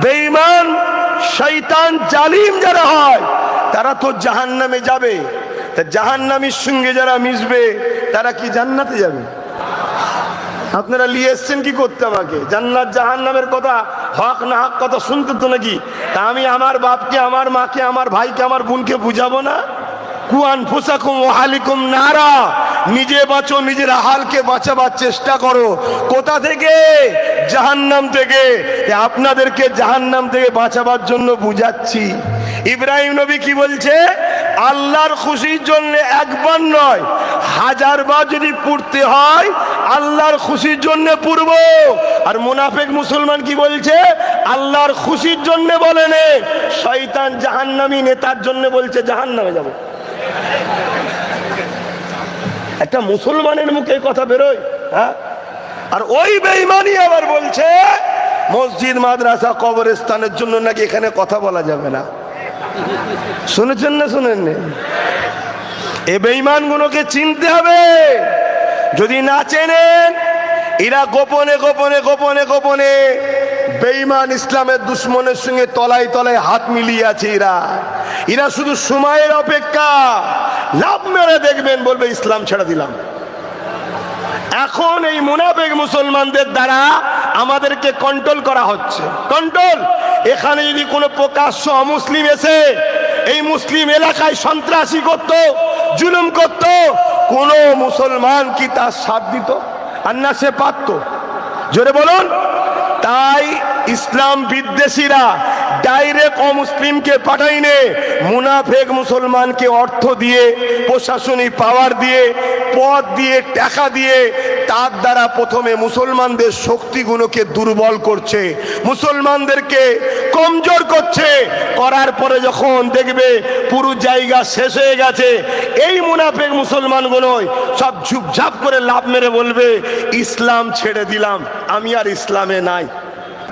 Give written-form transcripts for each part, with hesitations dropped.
বেঈমান শয়তান জালিম যারা হয় তারা তো জাহান্নামে যাবে। তা জাহান্নামীর সঙ্গে যারা মিশবে তারা কি জান্নাতে যাবে? আপনারা নিয়ে এসছেন কি করতে আমাকে? জান্নাত জাহান্নামের কথা, হক না হক কথা শুনতে তো নাকি? তা আমি আমার বাপকে, আমার মাকে, আমার ভাইকে, আমার বোনকে বুঝাবো না? কুয়ান ফুসাকুম ওয়াহালিকুম নারা, নিজে বাঁচো, নিজের আহালকে বাঁচাবার চেষ্টা করো। কোথা থেকে? জাহান্নাম থেকে। আপনাদেরকে জাহান্নাম থেকে বাঁচাবার জন্য বুঝাচ্ছি। ইব্রাহিম নবী কি বলছে? আল্লাহর খুশির জন্য একবার নয়, 1000 বার যদি পড়তে হয় আল্লাহর খুশির জন্য পড়ব। আর মুনাফিক মুসলমান কি বলছে? আল্লাহর খুশির জন্য বলেনে, শয়তান জাহান্নামী নেতার জন্য বলছে জাহান্নামে যাব। একটা মুসলমানের মুখে কথা বেরোয়, হ্যাঁ? আর ওই বেঈমানি আবার বলছে মসজিদ মাদ্রাসা কবরস্থানের জন্য নাকি এখানে কথা বলা যাবে না। শুনেছেন না শুনেননি? এ বেঈমানগুলোকে চিনতে হবে। যদি না চেনেন, এরা গোপনে গোপনে গোপনে গোপনে বেঈমান ইসলামের দুশ্মনের সঙ্গে তলায় তলায় হাত মিলিয়ে আছে। এরা শুধু সময়ের অপেক্ষা। লাভ মেরে দেখবেন, বলবে ইসলাম ছেড়ে দিলাম। এখন এই মুনাফিক মুসলমানদের দ্বারা আমাদেরকে কন্ট্রোল করা হচ্ছে। কন্ট্রোল। এখানে যদি কোনো প্রকাশ্য অমুসলিম এসে এই মুসলিম এলাকায় সন্ত্রাসী করত, জুলুম করত, কোন মুসলমান কি তার সাথ দিত? আর না সে পারত? জোরে বলুন। তাই ইসলাম বিদ্বেষীরা ডাইরেক্ট অমুসলিমকে পাঠাইনে, মুনাফিক মুসলমানকে অর্থ দিয়ে, প্রশাসনিক পাওয়ার দিয়ে, পদ দিয়ে, টাকা দিয়ে তার দ্বারা প্রথমে মুসলমানদের শক্তিগুলোকে দুর্বল করছে, মুসলমানদেরকে কমজোর করছে। করার পরে যখন দেখবে পুরো জায়গা শেষ হয়ে গেছে, এই মুনাফিক মুসলমানগুলোই সব ঝুপঝাপ করে লাভ মেরে বলবে ইসলাম ছেড়ে দিলাম, আমি আর ইসলামে নাই।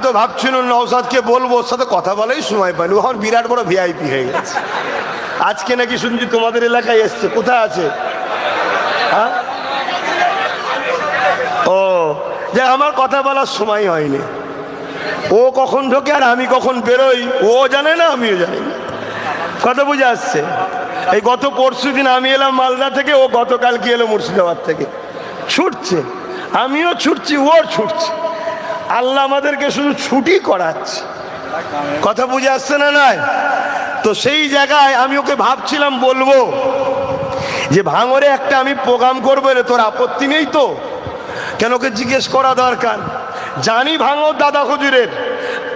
তো ভাবছিলাম নওশাদকে বলবো, ওর সাথে কথা বলাই সময় পাইনি, এখন বিরাট বড় ভিআইপি হয়ে গেছে। আজকে নাকি শুনছি তোমাদের এলাকায় এসছে। কোথায় আছে? হ্যাঁ, ও যে আমার কথা বলার সময় হয়নি। ও কখন ঢোকে আর আমি কখন বেরোই ও জানে না, আমিও জানি না। কথা বুঝে আসছে? এই গত পরশু দিন আমি এলাম মালদা থেকে, ও গতকাল কি এলো মুর্শিদাবাদ থেকে। ছুটছে, আমিও ছুটছি, ওর ছুটছে। আল্লাহ আমাদেরকে শুধু ছুটি করাচ্ছে। কথা বুঝে আসছে না? নাই তো সেই জায়গায় আমি ওকে ভাবছিলাম বলবো যে ভাঙরে একটা আমি প্রোগ্রাম করবো, রে তোর আপত্তি নেই তো? কেন? ওকে জিজ্ঞেস করা দরকার। জানি ভাঙর দাদা হুজুরের,